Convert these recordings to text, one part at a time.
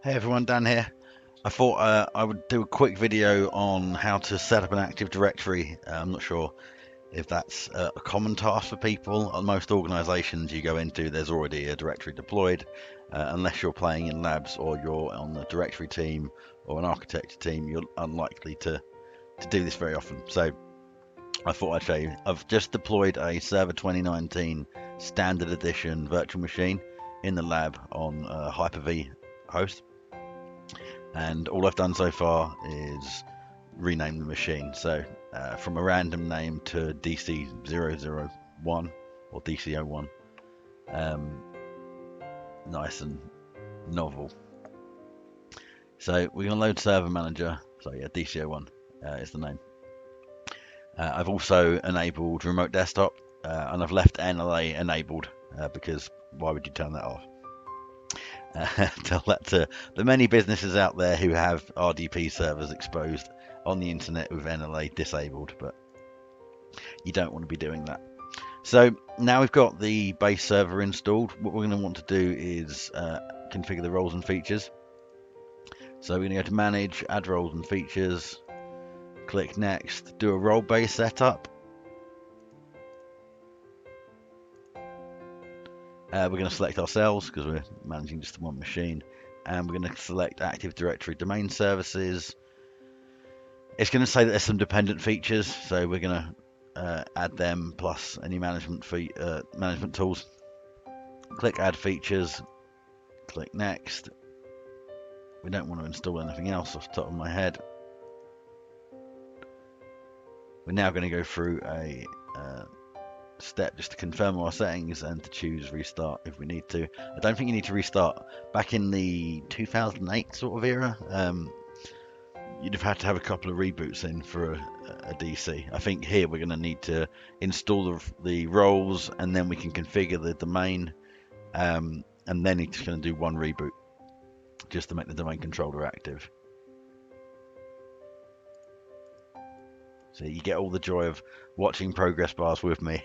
Hey everyone, Dan here. I thought I would do a quick video on how to set up an Active Directory. I'm not sure if that's a common task for people. On most organizations you go into, there's already a directory deployed, unless you're playing in labs or you're on the directory team or an architecture team, you're unlikely to do this very often. So I thought I'd show you. I've just deployed a Server 2019 Standard Edition virtual machine in the lab on Hyper-V host. And all I've done so far is rename the machine. So from a random name to DC001 or DC01. Nice and novel. So we're going to load Server Manager. So yeah, DC01 is the name. I've also enabled Remote Desktop, and I've left NLA enabled because why would you turn that off? Tell that to the many businesses out there who have RDP servers exposed on the internet with NLA disabled, but you don't want to be doing that. So now we've got the base server installed, what we're going to want to do is configure the roles and features. So we're going to go to Manage, Add Roles and Features, click Next, do a role-based setup. We're going to select ourselves because we're managing just one machine, and we're going to select Active Directory Domain Services. It's going to say that there's some dependent features, so we're going to add them plus any management tools. Click Add Features, click Next. We don't want to install anything else off the top of my head. We're now going to go through a step just to confirm our settings and to choose restart if we need to. I don't think you need to restart. Back in the 2008 sort of era, you'd have had to have a couple of reboots in for a DC. I think here we're going to need to install the roles, and then we can configure the domain, and then it's going to do one reboot just to make the domain controller active. So you get all the joy of watching progress bars with me.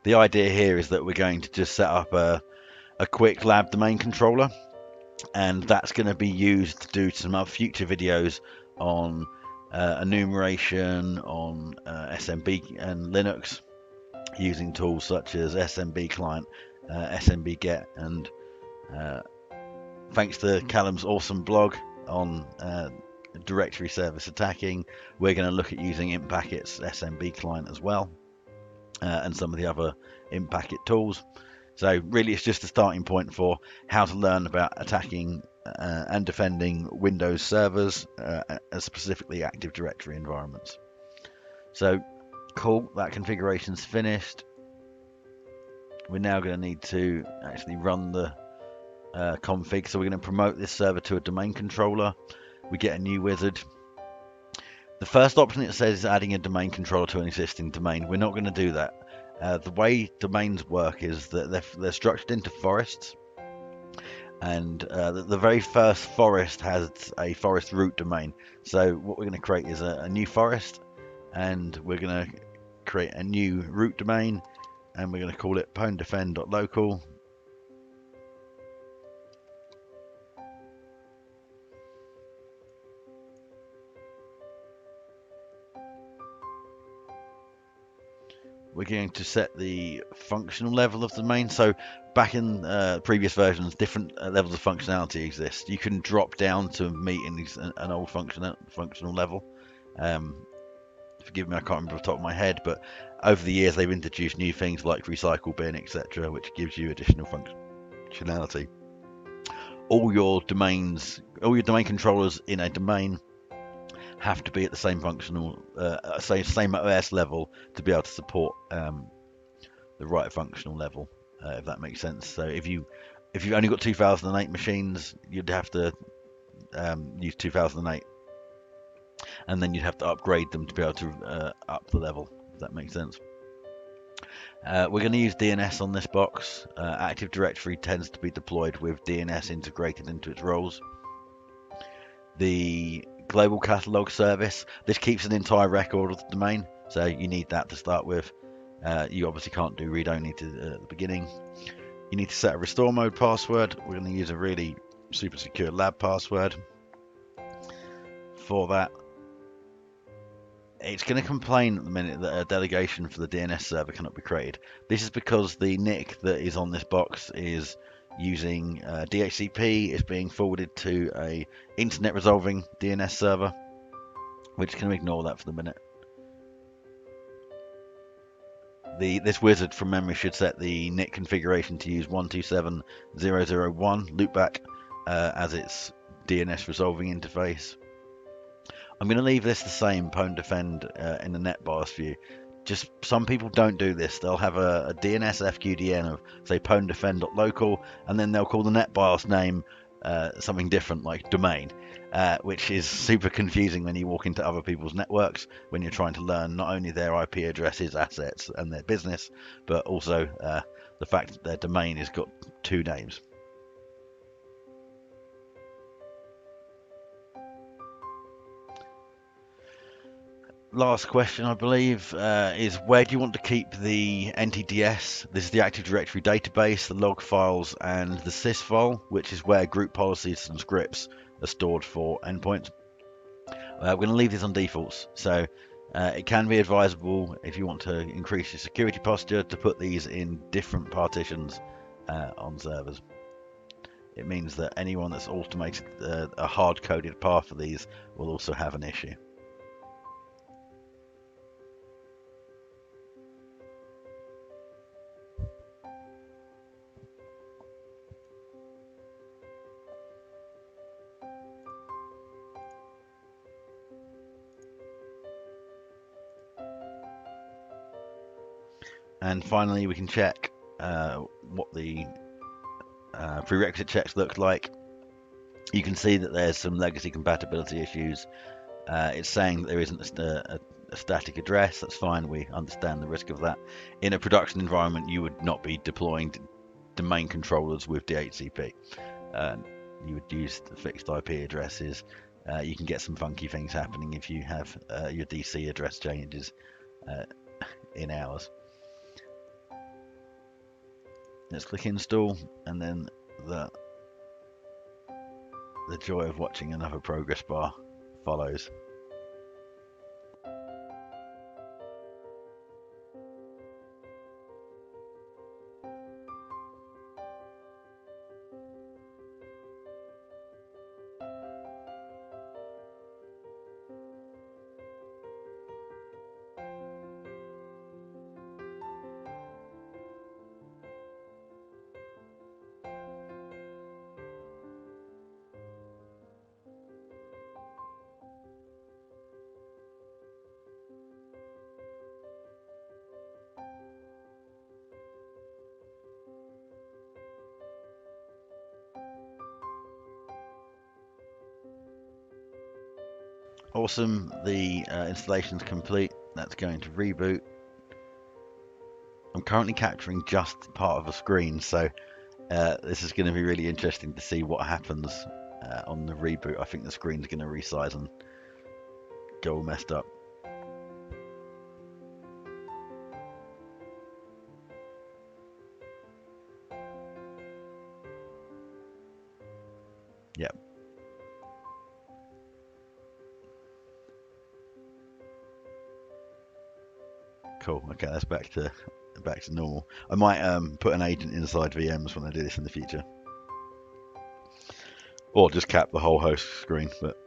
The idea here is that we're going to just set up a quick lab domain controller, and that's going to be used to do some other future videos on enumeration, on SMB and Linux, using tools such as SMB client, SMB get, and thanks to Callum's awesome blog on directory service attacking, we're going to look at using IntPacket's SMB client as well, and some of the other IntPacket tools. So really it's just a starting point for how to learn about attacking and defending Windows servers, specifically Active Directory environments. So cool, that configuration's finished. We're now going to need to actually run the config. So we're going to promote this server to a domain controller. We get a new wizard. The first option it says is adding a domain controller to an existing domain. We're not going to do that. The way domains work is that they're structured into forests, and the very first forest has a forest root domain. So what we're going to create is a new forest, and we're going to create a new root domain, and we're going to call it pwndefend.local. We're going to set the functional level of the domain. So back in previous versions, different levels of functionality exist. You can drop down to meet an old functional level. Forgive me, I can't remember off the top of my head, but over the years they've introduced new things like recycle bin, etc., which gives you additional functionality. All your domain controllers in a domain have to be at the same functional, same OS level to be able to support the right functional level, if that makes sense. So if you've only got 2008 machines, you'd have to use 2008, and then you'd have to upgrade them to be able to up the level, if that makes sense. We're going to use DNS on this box. Active Directory tends to be deployed with DNS integrated into its roles. The global catalog service, this keeps an entire record of the domain, so you need that to start with. You obviously can't do read only at the beginning. You need to set a restore mode password. We're going to use a really super secure lab password for that. It's going to complain at the minute that a delegation for the DNS server cannot be created. This is because the NIC that is on this box is using DHCP. It's being forwarded to a internet resolving DNS server. We're just going to ignore that for the minute. This wizard from memory should set the NIC configuration to use 127.0.0.1 loopback as its DNS resolving interface. I'm going to leave this the same, pwn defend in the NetBIOS view. Just some people don't do this. They'll have a DNS FQDN of, say, pwn defend.local, and then they'll call the NetBIOS name something different like domain, which is super confusing when you walk into other people's networks when you're trying to learn not only their IP addresses, assets, and their business, but also the fact that their domain has got two names. Last question, I believe, is where do you want to keep the NTDS? This is the Active Directory database, the log files, and the sys file, which is where group policies and scripts are stored for endpoints. We're going to leave this on defaults, so it can be advisable if you want to increase your security posture to put these in different partitions on servers. It means that anyone that's automated a hard-coded path for these will also have an issue. And finally, we can check what the prerequisite checks look like. You can see that there's some legacy compatibility issues. It's saying that there isn't a static address. That's fine. We understand the risk of that. In a production environment, you would not be deploying domain controllers with DHCP. You would use the fixed IP addresses. You can get some funky things happening if you have your DC address changes in hours. Let's click install, and then the joy of watching another progress bar follows. Awesome, the installation's complete. That's going to reboot. I'm currently capturing just part of a screen, so this is going to be really interesting to see what happens on the reboot. I think the screen's going to resize and go all messed up. Yep. Cool. Okay, that's back to normal. I might put an agent inside VMs when I do this in the future, or just cap the whole host screen. But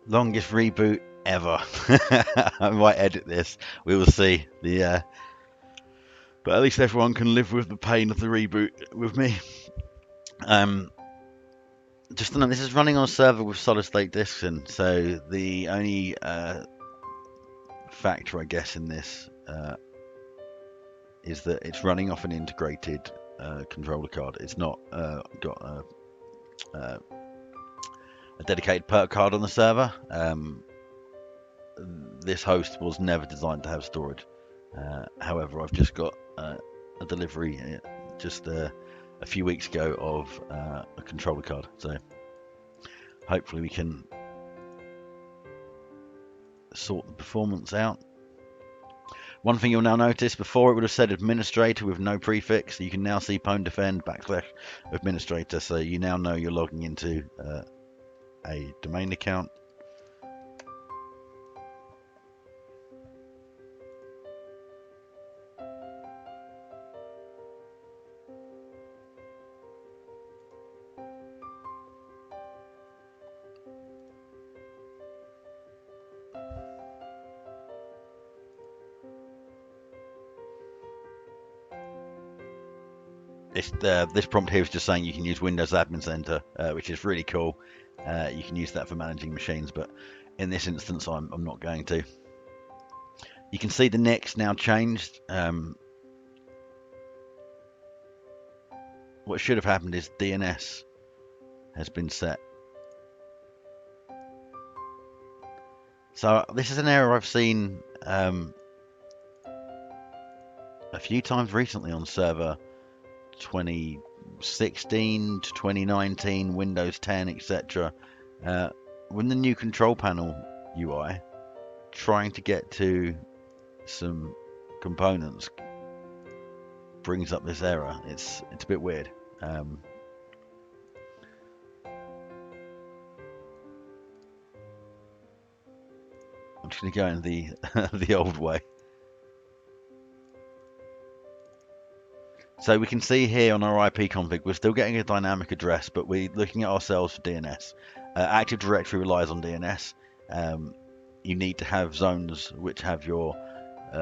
Longest reboot ever. I might edit this. We will see. But at least everyone can live with the pain of the reboot with me. Just to know, this is running on a server with solid state disks in, so the only factor, I guess, in this is that it's running off an integrated controller card. It's not got a dedicated perk card on the server. This host was never designed to have storage. However, I've just got a delivery just a few weeks ago of a controller card, so hopefully we can sort the performance out. One thing you'll now notice, before it would have said administrator with no prefix, you can now see pwn / administrator, so you now know you're logging into a domain account. This prompt here is just saying you can use Windows Admin Center, which is really cool. You can use that for managing machines, but in this instance, I'm not going to. You can see the NIC's now changed. What should have happened is DNS has been set. So this is an error I've seen a few times recently on server 2016 to 2019, Windows 10, etc. When the new control panel UI, trying to get to some components brings up this error. It's a bit weird. I'm just going to go in the old way. So we can see here on our IP config, we're still getting a dynamic address, but we're looking at ourselves for DNS. Active Directory relies on DNS. You need to have zones which have your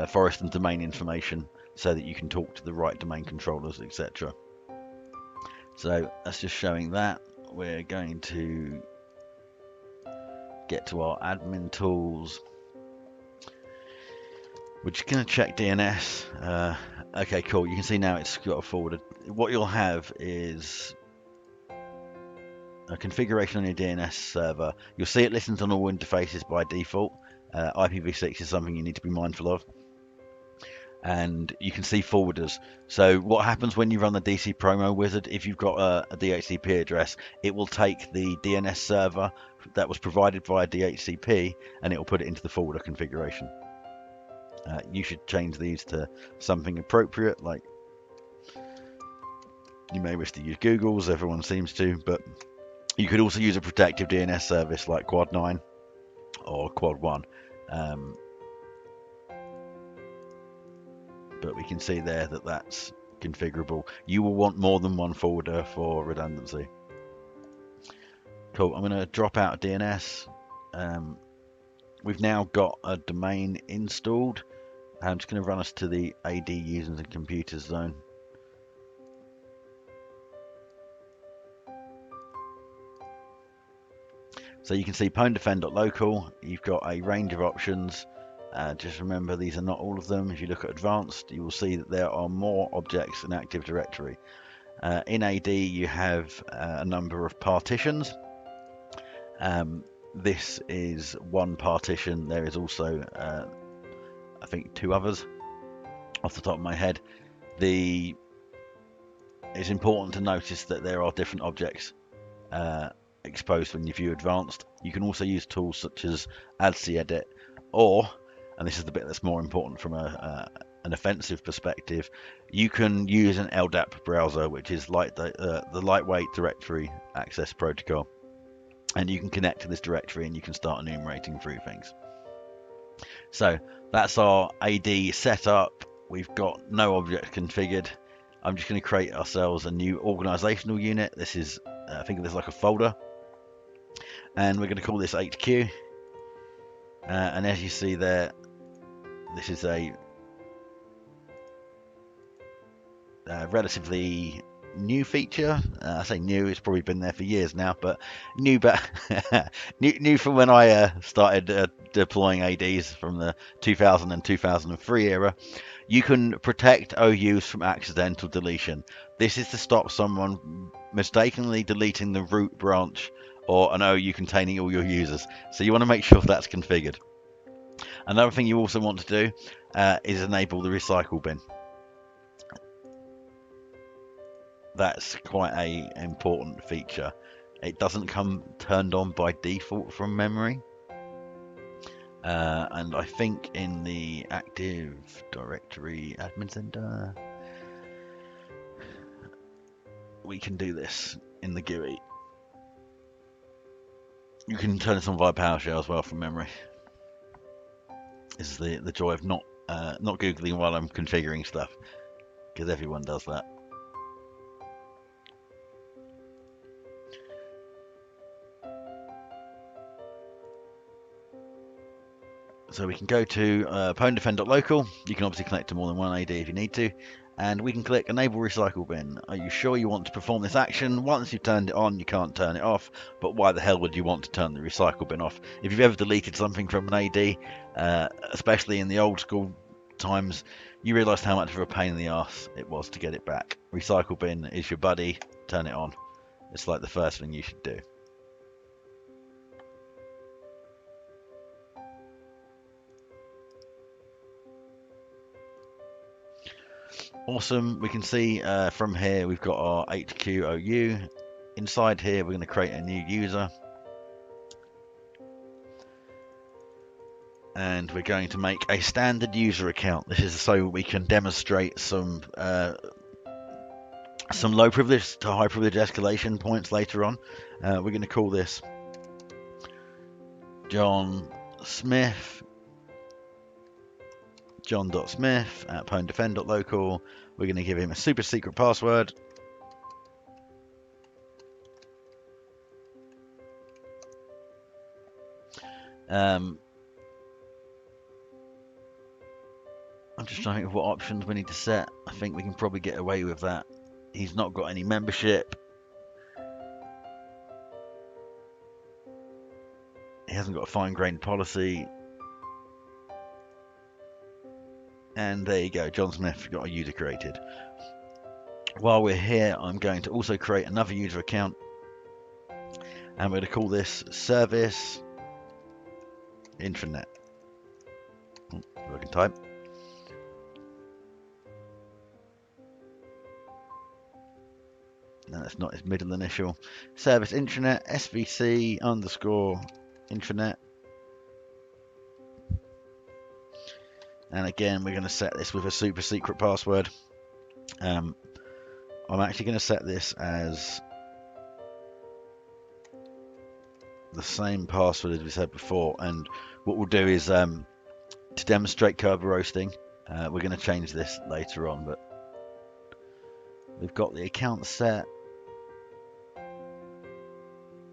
forest and domain information so that you can talk to the right domain controllers, etc. So that's just showing that. We're going to get to our admin tools. We're just going to check DNS. Okay, cool. You can see now it's got a forwarded. What you'll have is a configuration on your DNS server. You'll see it listens on all interfaces by default. IPv6 is something you need to be mindful of. And you can see forwarders. So what happens when you run the DC promo wizard, if you've got a DHCP address, it will take the DNS server that was provided via DHCP and it will put it into the forwarder configuration. You should change these to something appropriate, like you may wish to use Google's, everyone seems to, but you could also use a protective DNS service like Quad9 or Quad1. But we can see there that that's configurable. You will want more than one folder for redundancy. Cool, I'm going to drop out of DNS. We've now got a domain installed. I'm just going to run us to the AD users and computers zone. So you can see pwndefend.local. You've got a range of options. Just remember, these are not all of them. If you look at advanced, you will see that there are more objects in Active Directory. In AD, you have a number of partitions. This is one partition. There is also, I think, 2 others off the top of my head. It's important to notice that there are different objects exposed when you view advanced. You can also use tools such as ADCEdit, or, and this is the bit that's more important from an offensive perspective, you can use an LDAP browser, which is like the lightweight directory access protocol, and you can connect to this directory and you can start enumerating through things. So that's our AD setup. We've got no object configured. I'm just going to create ourselves a new organizational unit. This is, think of this like a folder, and we're going to call this HQ. And as you see there, this is a relatively new feature. I say new, it's probably been there for years now, but new, but new from when I started deploying ADs from the 2000 and 2003 era. You can protect OUs from accidental deletion. This is to stop someone mistakenly deleting the root branch or an OU containing all your users. So you want to make sure that's configured. Another thing you also want to do is enable the recycle bin. That's quite a important feature. It doesn't come turned on by default from memory. And I think in the Active Directory Admin Center, we can do this in the GUI. You can turn this on via PowerShell as well from memory. This is the joy of not Googling while I'm configuring stuff, because everyone does that. So we can go to pwndefend.local. You can obviously connect to more than one AD if you need to. And we can click Enable Recycle Bin. Are you sure you want to perform this action? Once you've turned it on, you can't turn it off. But why the hell would you want to turn the Recycle Bin off? If you've ever deleted something from an AD, especially in the old school times, you realised how much of a pain in the arse it was to get it back. Recycle Bin is your buddy. Turn it on. It's like the first thing you should do. Awesome. We can see from here we've got our HQ OU. Inside here we're going to create a new user. And we're going to make a standard user account. This is so we can demonstrate some low privilege to high privilege escalation points later on. We're going to call this John Smith. John.Smith at pwndefend.local. We're going to give him a super secret password. I'm just trying to think of what options we need to set. I think we can probably get away with that. He's not got any membership. He hasn't got a fine-grained policy. And there you go, John Smith got a user created. While we're here, I'm going to also create another user account. And we're going to call this Service Intranet. I can type. No, that's not his middle initial. Service Intranet, SVC _ intranet. And again, we're going to set this with a super secret password. I'm actually going to set this as the same password as we said before. And what we'll do is to demonstrate Kerber roasting, we're going to change this later on. But we've got the account set.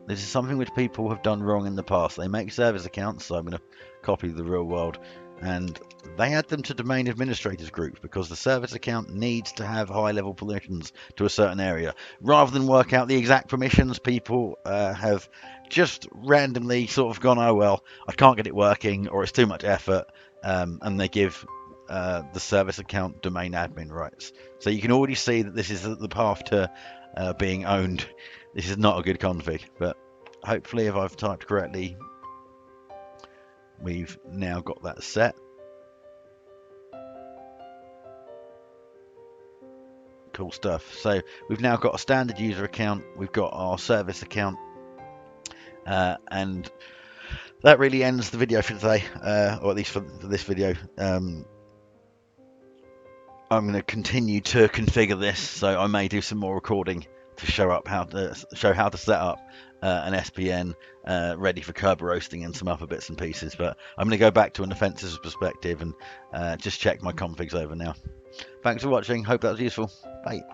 This is something which people have done wrong in the past. They make service accounts, so I'm going to copy the real world, and they add them to domain administrators groups because the service account needs to have high level permissions to a certain area. Rather than work out the exact permissions, people have just randomly sort of gone, oh well, I can't get it working, or it's too much effort, and they give the service account domain admin rights. So you can already see that this is the path to being owned. This is not a good config, but hopefully if I've typed correctly, we've now got that set. Cool stuff. So we've now got a standard user account, we've got our service account, and that really ends the video for today, or at least for this video. I'm going to continue to configure this, so I may do some more recording to show how to set up an SPN ready for Kerber roasting and some other bits and pieces. But I'm going to go back to an offensive perspective and just check my configs over now. Thanks for watching. Hope that was useful. Bye.